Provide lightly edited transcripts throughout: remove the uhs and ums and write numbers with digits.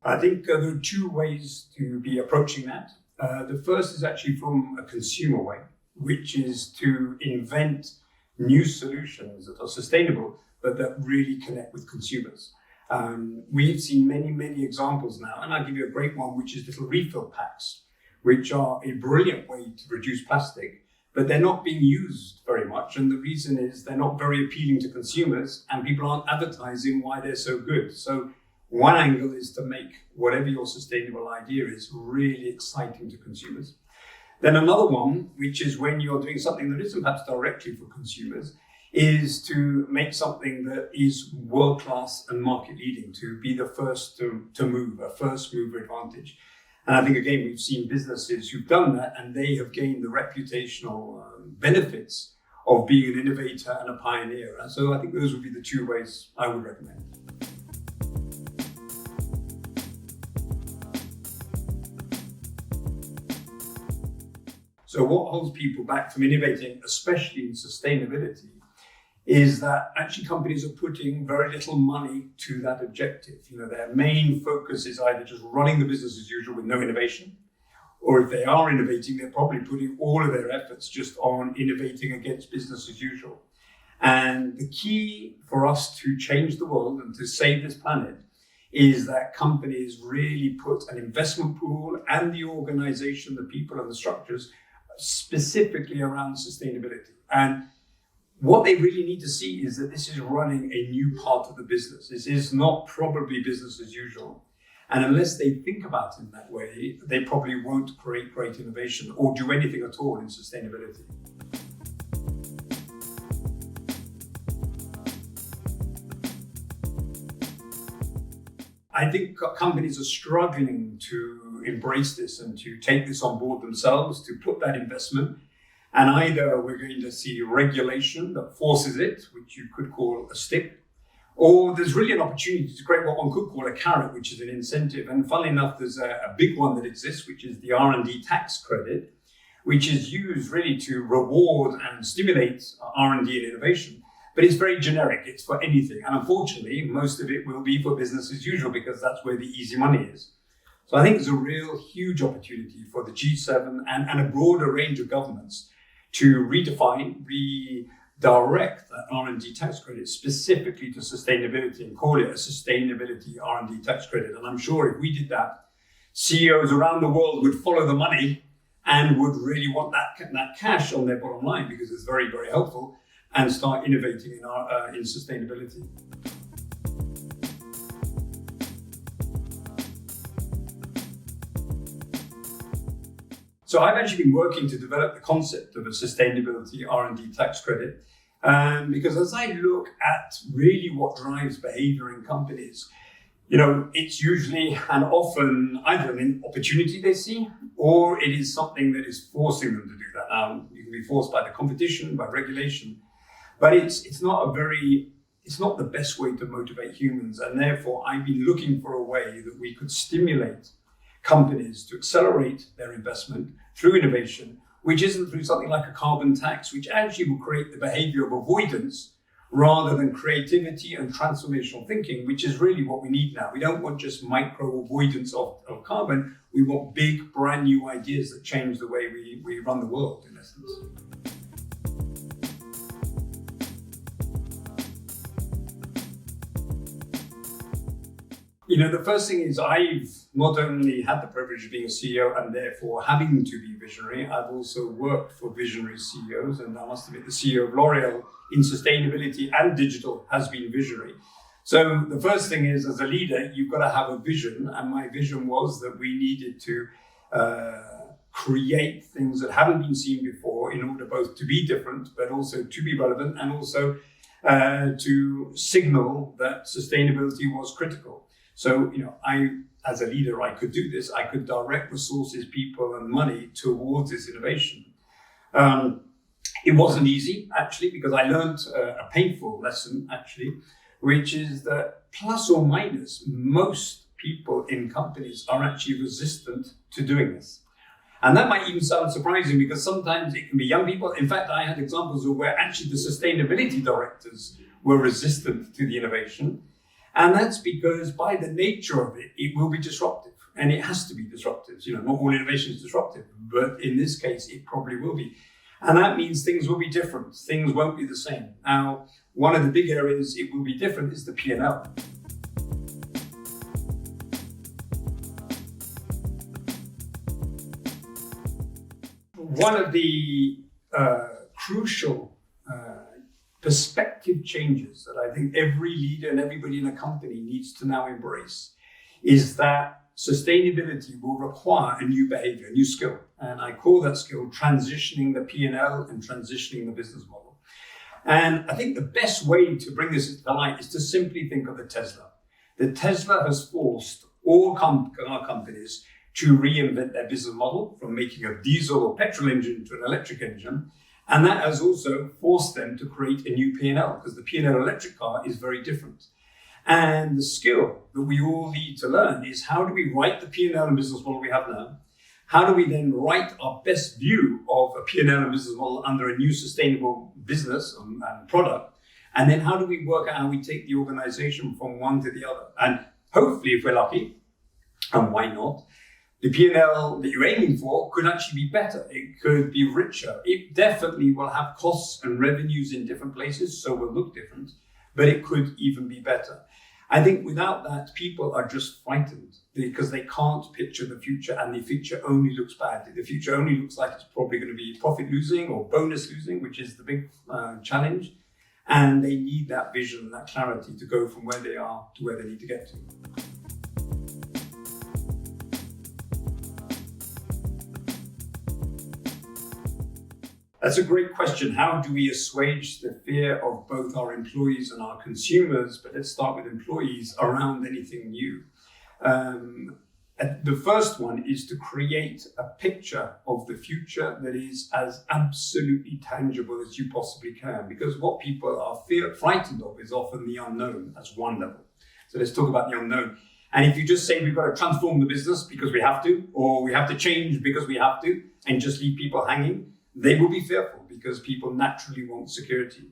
I think there are two ways to be approaching that. The first is actually from a consumer way, which is to invent new solutions that are sustainable, but that really connect with consumers. We've seen many examples now, and I'll give you a great one, which is little refill packs, which are a brilliant way to reduce plastic, but they're not being used very much. And the reason is they're not very appealing to consumers, and people aren't advertising why they're so good. So one angle is to make whatever your sustainable idea is really exciting to consumers. Then another one, which is when you're doing something that isn't perhaps directly for consumers, is to make something that is world-class and market-leading, to be the first to move, a first mover advantage. And I think, again, we've seen businesses who've done that, and they have gained the reputational benefits of being an innovator and a pioneer. And so I think those would be the two ways I would recommend. So what holds people back from innovating, especially in sustainability, is that actually companies are putting very little money to that objective. Their main focus is either just running the business as usual with no innovation, or if they are innovating, they're probably putting all of their efforts just on innovating against business as usual. And the key for us to change the world and to save this planet is that companies really put an investment pool and the organization, the people and the structures specifically around sustainability. And what they really need to see is that this is running a new part of the business. This is not probably business as usual. And unless they think about it in that way, they probably won't create great innovation or do anything at all in sustainability. I think companies are struggling to embrace this and to take this on board themselves, to put that investment. And either we're going to see regulation that forces it, which you could call a stick, or there's really an opportunity to create what one could call a carrot, which is an incentive. And funnily enough, there's a big one that exists, which is the R&D tax credit, which is used really to reward and stimulate R&D and innovation. But it's very generic, it's for anything. And unfortunately, most of it will be for business as usual because that's where the easy money is. So I think there's a real huge opportunity for the G7 and a broader range of governments to redefine, redirect that R&D tax credit specifically to sustainability and call it a sustainability R&D tax credit. And I'm sure if we did that, CEOs around the world would follow the money and would really want that cash on their bottom line because it's very, very helpful, and start innovating in sustainability. So I've actually been working to develop the concept of a sustainability R&D tax credit because as I look at really what drives behavior in companies, it's usually and often either an opportunity they see or it is something that is forcing them to do that. You can be forced by the competition, by regulation, but it's not the best way to motivate humans. And therefore I've been looking for a way that we could stimulate companies to accelerate their investment through innovation, which isn't through something like a carbon tax, which actually will create the behavior of avoidance rather than creativity and transformational thinking, which is really what we need now. We don't want just micro avoidance of carbon. We want big, brand new ideas that change the way we run the world, in essence. The first thing is I've not only had the privilege of being a CEO and therefore having to be visionary, I've also worked for visionary CEOs, and I must admit the CEO of L'Oreal in sustainability and digital has been visionary. So the first thing is, as a leader, you've got to have a vision, and my vision was that we needed to create things that haven't been seen before in order both to be different, but also to be relevant, and also to signal that sustainability was critical. So, as a leader, I could do this. I could direct resources, people, and money towards this innovation. It wasn't easy, actually, because I learned a painful lesson, actually, which is that plus or minus, most people in companies are actually resistant to doing this. And that might even sound surprising because sometimes it can be young people. In fact, I had examples of where actually the sustainability directors were resistant to the innovation. And that's because by the nature of it, it will be disruptive. And it has to be disruptive. Not all innovation is disruptive, but in this case, it probably will be. And that means things will be different. Things won't be the same. Now, one of the big areas it will be different is the P&L. One of the crucial perspective changes that I think every leader and everybody in a company needs to now embrace is that sustainability will require a new behavior, a new skill. And I call that skill transitioning the P&L and transitioning the business model. And I think the best way to bring this to light is to simply think of the Tesla. The Tesla has forced all car companies to reinvent their business model from making a diesel or petrol engine to an electric engine. And that has also forced them to create a new P&L, because the P&L electric car is very different. And the skill that we all need to learn is, how do we write the P&L and business model we have now? How do we then write our best view of a P&L and business model under a new sustainable business and product? And then how do we work out how we take the organization from one to the other? And hopefully, if we're lucky, and why not, the P&L that you're aiming for could actually be better. It could be richer. It definitely will have costs and revenues in different places, so will look different, but it could even be better. I think without that, people are just frightened because they can't picture the future, and the future only looks bad. The future only looks like it's probably going to be profit losing or bonus losing, which is the big challenge. And they need that vision, that clarity to go from where they are to where they need to get to. That's a great question. How do we assuage the fear of both our employees and our consumers? But let's start with employees around anything new. The first one is to create a picture of the future that is as absolutely tangible as you possibly can, because what people are frightened of is often the unknown. That's one level. So let's talk about the unknown. And if you just say we've got to transform the business because we have to, or we have to change because we have to, and just leave people hanging, they will be fearful because people naturally want security.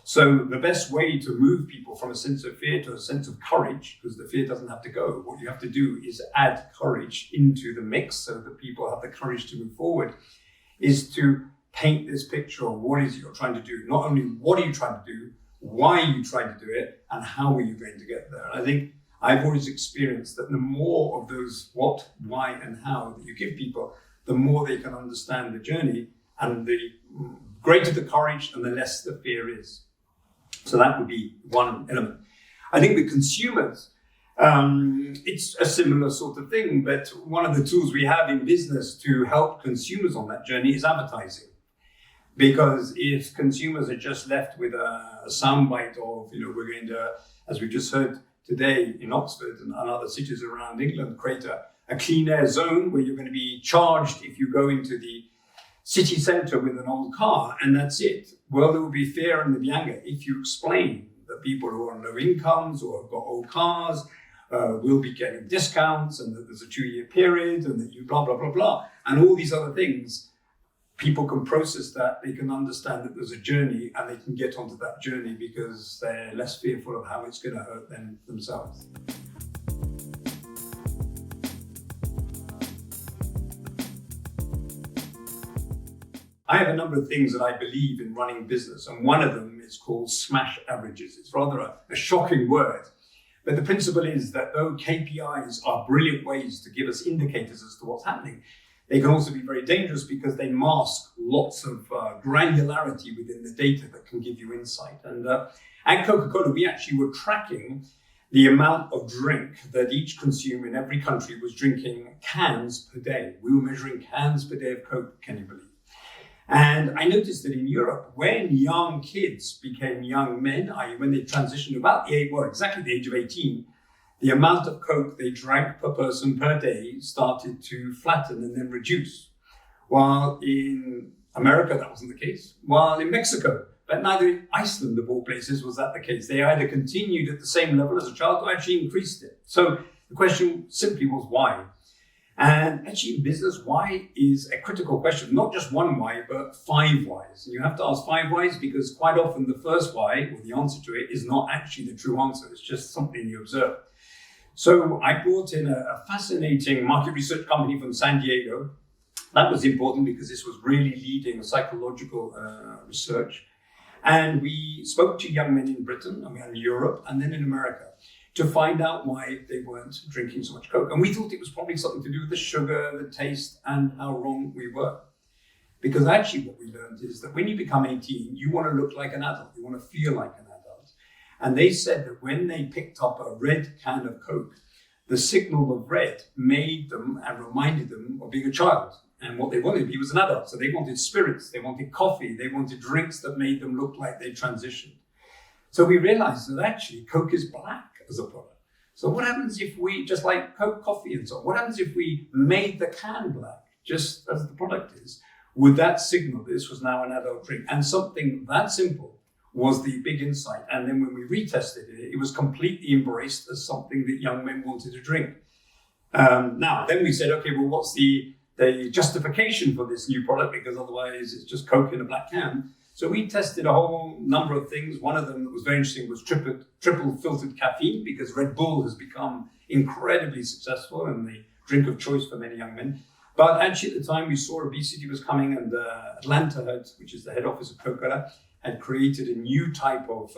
So the best way to move people from a sense of fear to a sense of courage, because the fear doesn't have to go, what you have to do is add courage into the mix so that people have the courage to move forward, is to paint this picture of what is it you're trying to do. Not only what are you trying to do, why are you trying to do it, and how are you going to get there. And I think I've always experienced that the more of those what, why, and how that you give people, the more they can understand the journey, and the greater the courage and the less the fear is. So that would be one element. I think with consumers, it's a similar sort of thing, but one of the tools we have in business to help consumers on that journey is advertising. Because if consumers are just left with a soundbite of, we're going to, as we just heard today in Oxford and other cities around England, create a clean air zone where you're going to be charged if you go into the city centre with an old car, and that's it. Well, there will be fear and there'll be anger if you explain that people who are on low incomes or have got old cars will be getting discounts, and that there's a 2-year period, and that you blah, blah, blah, blah, and all these other things. People can process that, they can understand that there's a journey, and they can get onto that journey because they're less fearful of how it's going to hurt them themselves. I have a number of things that I believe in running business, and one of them is called smash averages. It's rather a shocking word, but the principle is that though KPIs are brilliant ways to give us indicators as to what's happening, they can also be very dangerous because they mask lots of granularity within the data that can give you insight. And at Coca-Cola, we actually were tracking the amount of drink that each consumer in every country was drinking cans per day. We were measuring cans per day of Coke, can you believe? And I noticed that in Europe, when young kids became young men, i.e. when they transitioned about exactly the age of 18, the amount of Coke they drank per person per day started to flatten and then reduce. While in America, that wasn't the case. While in Mexico, but neither in Iceland, of all places, was that the case. They either continued at the same level as a child or actually increased it. So the question simply was why. And actually in business, why is a critical question, not just one why, but 5 whys. And you have to ask 5 whys because quite often the first why, or the answer to it, is not actually the true answer. It's just something you observe. So I brought in a fascinating market research company from San Diego. That was important because this was really leading psychological research. And we spoke to young men in Britain, and Europe, and then in America, to find out why they weren't drinking so much Coke. And we thought it was probably something to do with the sugar, the taste, and how wrong we were. Because actually what we learned is that when you become 18, you want to look like an adult. You want to feel like an adult. And they said that when they picked up a red can of Coke, the signal of red made them and reminded them of being a child. And what they wanted to be was an adult. So they wanted spirits, they wanted coffee, they wanted drinks that made them look like they transitioned. So we realized that actually Coke is black as a product. So what happens if we, just like Coke, coffee and so on, what happens if we made the can black, just as the product is? Would that signal this was now an adult drink? And something that simple was the big insight. And then when we retested it, it was completely embraced as something that young men wanted to drink. Now, then we said, okay, well, what's the justification for this new product? Because otherwise it's just Coke in a black can. So we tested a whole number of things. One of them that was very interesting was triple filtered caffeine, because Red Bull has become incredibly successful and the drink of choice for many young men. But actually at the time we saw obesity was coming, and Atlanta, which is the head office of Coca-Cola, had created a new type of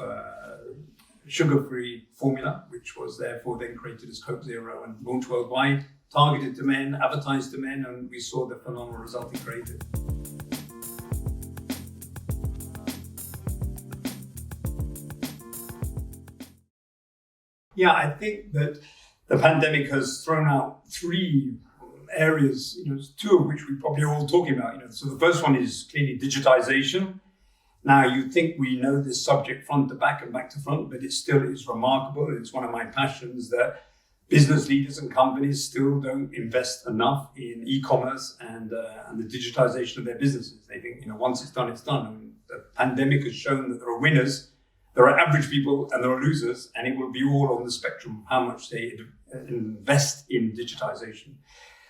sugar-free formula, which was therefore then created as Coke Zero and launched worldwide, targeted to men, advertised to men, and we saw the phenomenal result it created. Yeah, I think that the pandemic has thrown out 3 areas, 2 of which we probably are all talking about. So the first one is clearly digitization. Now, you think we know this subject front to back and back to front, but it still is remarkable. It's one of my passions that business leaders and companies still don't invest enough in e-commerce and the digitization of their businesses. They think, once it's done, it's done. And the pandemic has shown that there are winners, there are average people, and there are losers, and it will be all on the spectrum how much they invest in digitization.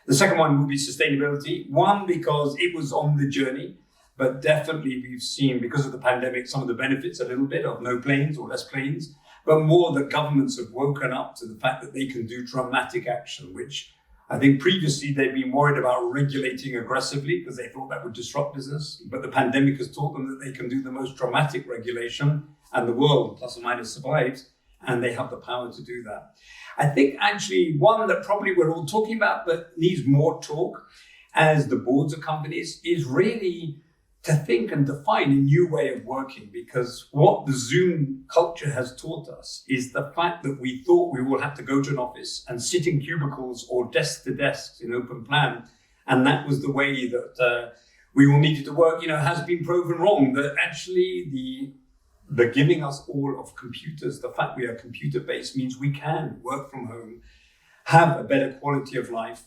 The second one will be sustainability. One, because it was on the journey, but definitely we've seen, because of the pandemic, some of the benefits a little bit of no planes or less planes, but more that governments have woken up to the fact that they can do dramatic action, which I think previously they've been worried about regulating aggressively because they thought that would disrupt business. But the pandemic has taught them that they can do the most dramatic regulation, and the world, plus or minus, survives, and they have the power to do that. I think actually one that probably we're all talking about, but needs more talk as the boards of companies, is really to think and define a new way of working, because what the Zoom culture has taught us is the fact that we thought we all had to go to an office and sit in cubicles or desk to desks in open plan, and that was the way that we all needed to work, has been proven wrong, that actually the giving us all of computers, the fact we are computer-based, means we can work from home, have a better quality of life,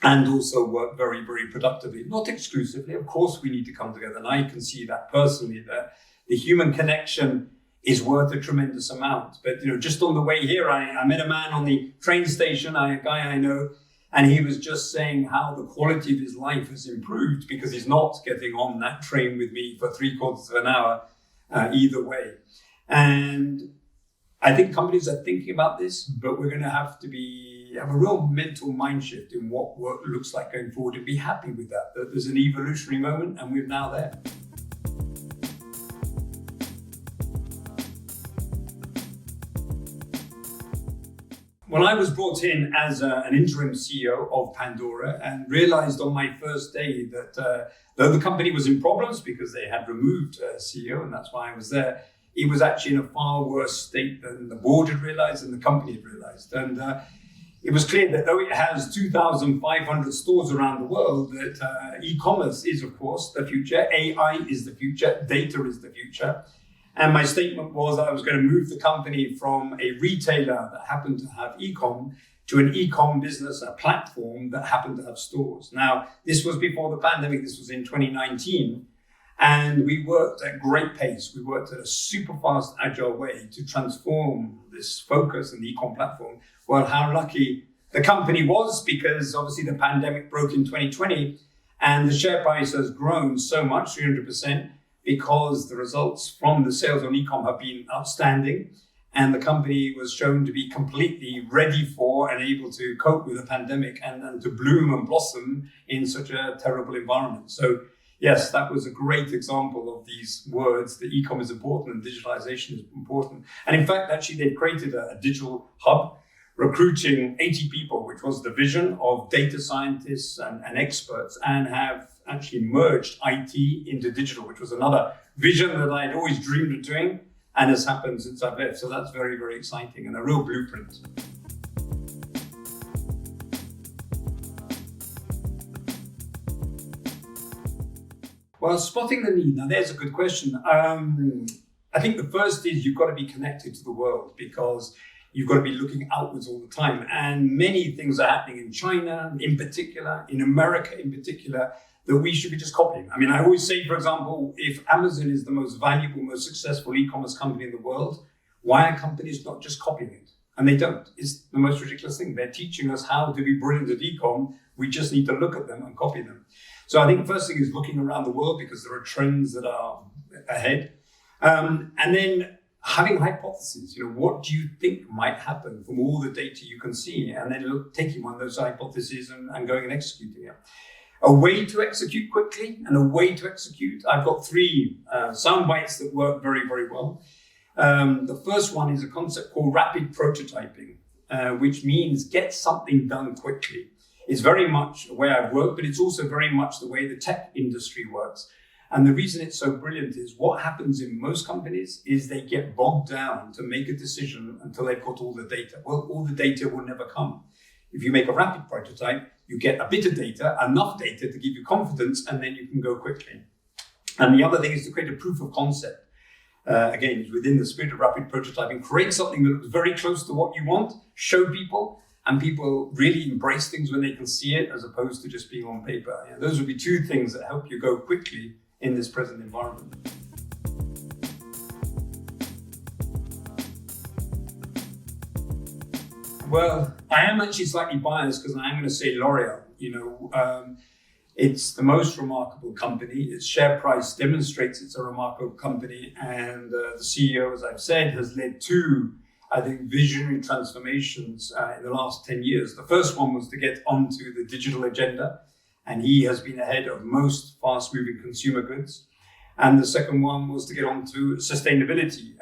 and also work very, very productively. Not exclusively, of course we need to come together, and I can see that personally, that the human connection is worth a tremendous amount. But just on the way here, I met a man on the train station, a guy I know, and he was just saying how the quality of his life has improved because he's not getting on that train with me for 3/4 of an hour either way. And I think companies are thinking about this, but we're going to have a real mental mind shift in what work looks like going forward, and be happy with that there's an evolutionary moment and we're now there. Well, I was brought in as an interim CEO of Pandora, and realized on my first day that though the company was in problems because they had removed a CEO, and that's why I was there, it was actually in a far worse state than the board had realized and the company had realized. And it was clear that though it has 2,500 stores around the world, that e-commerce is, of course, the future. AI is the future. Data is the future. And my statement was I was going to move the company from a retailer that happened to have e-com to an e-com business, a platform that happened to have stores. Now, this was before the pandemic. This was in 2019. And we worked at great pace. We worked at a super fast, agile way to transform this focus and the e-com platform. Well, how lucky the company was, because obviously the pandemic broke in 2020 and the share price has grown so much, 300%, because the results from the sales on e-com have been outstanding. And the company was shown to be completely ready for and able to cope with the pandemic and to bloom and blossom in such a terrible environment. So yes, that was a great example of these words, that e-com is important and digitalization is important. And in fact, actually, they created a digital hub recruiting 80 people, which was the vision of data scientists and experts, and have actually merged IT into digital, which was another vision that I had always dreamed of doing and has happened since I've left. So that's very, very exciting and a real blueprint. Well, spotting the need. Now, there's a good question. I think the first is you've got to be connected to the world, because you've got to be looking outwards all the time. And many things are happening in China in particular, in America in particular, that we should be just copying. I mean, I always say, for example, if Amazon is the most valuable, most successful e-commerce company in the world, why are companies not just copying it? And they don't. It's the most ridiculous thing. They're teaching us how to be brilliant at e-com. We just need to look at them and copy them. So I think the first thing is looking around the world, because there are trends that are ahead. And then having hypotheses. What do you think might happen from all the data you can see? And then taking one of those hypotheses and going and executing it. A way to execute quickly and a way to execute. I've got 3 sound bites that work very, very well. The first one is a concept called rapid prototyping, which means get something done quickly. It's very much the way I've worked, but it's also very much the way the tech industry works. And the reason it's so brilliant is what happens in most companies is they get bogged down to make a decision until they've got all the data. Well, all the data will never come. If you make a rapid prototype, you get a bit of data, enough data to give you confidence, and then you can go quickly. And the other thing is to create a proof of concept. Again, it's within the spirit of rapid prototyping. Create something that looks very close to what you want, show people, and people really embrace things when they can see it, as opposed to just being on paper. Those would be 2 things that help you go quickly in this present environment. Well, I am actually slightly biased, because I am going to say L'Oreal. It's the most remarkable company. Its share price demonstrates it's a remarkable company. And the CEO, as I've said, has led 2, I think, visionary transformations in the last 10 years. The first one was to get onto the digital agenda, and he has been ahead of most fast-moving consumer goods. And the second one was to get onto sustainability.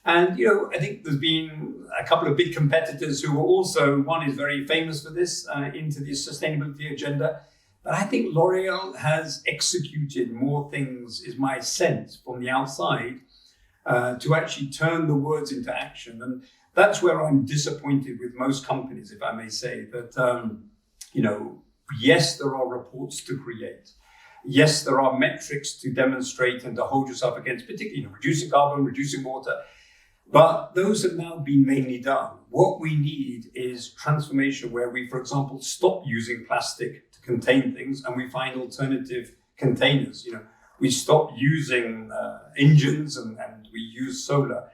I think there's been a couple of big competitors who are also, one is very famous for this, into the sustainability agenda. But I think L'Oreal has executed more things, is my sense from the outside, to actually turn the words into action. And that's where I'm disappointed with most companies, if I may say, that, yes, there are reports to create. Yes, there are metrics to demonstrate and to hold yourself against, particularly reducing carbon, reducing water. But those have now been mainly done. What we need is transformation where we, for example, stop using plastic to contain things and we find alternative containers. We stop using engines and we use solar.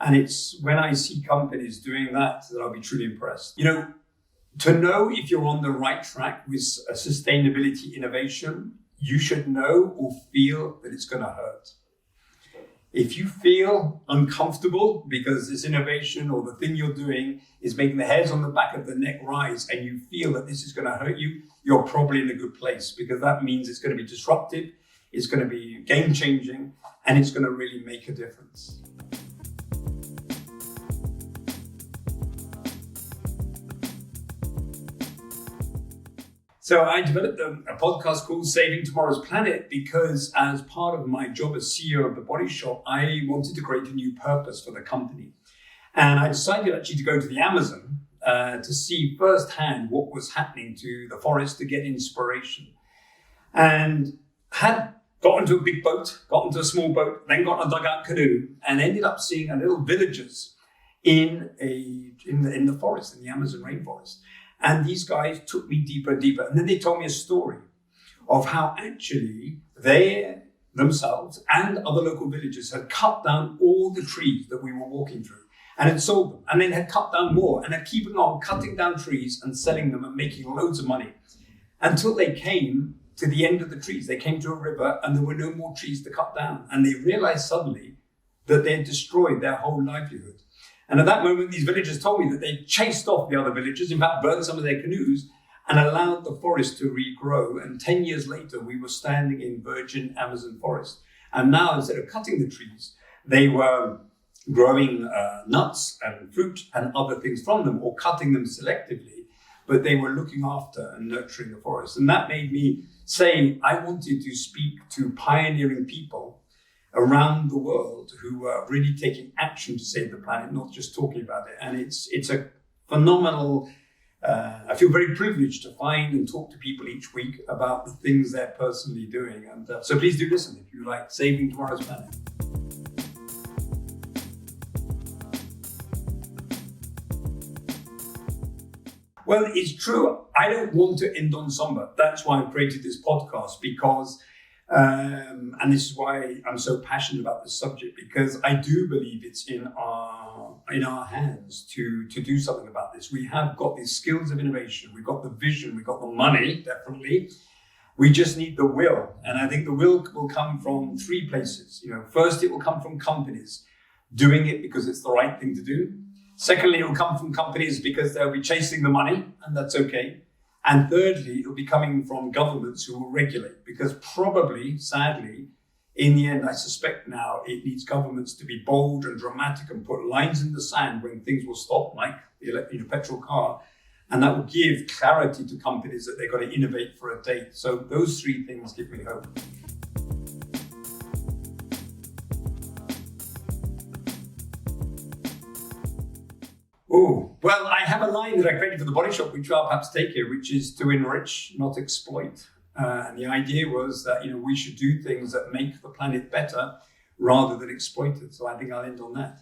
And it's when I see companies doing that I'll be truly impressed. To know if you're on the right track with a sustainability innovation, you should know or feel that it's going to hurt. If you feel uncomfortable because this innovation or the thing you're doing is making the hairs on the back of the neck rise and you feel that this is going to hurt you, you're probably in a good place, because that means it's going to be disruptive, it's going to be game-changing, and it's going to really make a difference. So I developed a podcast called Saving Tomorrow's Planet because as part of my job as CEO of The Body Shop, I wanted to create a new purpose for the company. And I decided actually to go to the Amazon to see firsthand what was happening to the forest, to get inspiration. And had got into a big boat, got into a small boat, then got a dugout canoe, and ended up seeing a little villages in the forest, in the Amazon rainforest. And these guys took me deeper and deeper. And then they told me a story of how actually they themselves and other local villagers had cut down all the trees that we were walking through. and had sold them, and then had cut down more, and had keeping on cutting down trees and selling them and making loads of money until they came to the end of the trees. They came to a river and there were no more trees to cut down. And they realized suddenly that they had destroyed their whole livelihood. And at that moment, these villagers told me that they chased off the other villagers, in fact, burned some of their canoes, and allowed the forest to regrow. And 10 years later, we were standing in virgin Amazon forest. And now, instead of cutting the trees, they were growing nuts and fruit and other things from them, or cutting them selectively, but they were looking after and nurturing the forest. And that made me say I wanted to speak to pioneering people around the world who were really taking action to save the planet, not just talking about it. And it's a phenomenal, I feel very privileged to find and talk to people each week about the things they're personally doing. And so please do listen if you like saving tomorrow's planet. Well, it's true. I don't want to end on somber. That's why I created this podcast, because, and this is why I'm so passionate about this subject, because I do believe it's in our hands to do something about this. We have got these skills of innovation. We've got the vision. We've got the money, definitely. We just need the will. And I think the will come from three places. First, it will come from companies doing it because it's the right thing to do. Secondly, it will come from companies because they'll be chasing the money, and that's okay. And thirdly, it will be coming from governments who will regulate, because probably, sadly, in the end, I suspect now it needs governments to be bold and dramatic and put lines in the sand when things will stop, like the petrol car. And that will give clarity to companies that they've got to innovate for a date. So those three things give me hope. Oh, well, I have a line that I created for the Body Shop, which I'll perhaps take here, which is to enrich, not exploit. And the idea was that, we should do things that make the planet better rather than exploit it. So I think I'll end on that.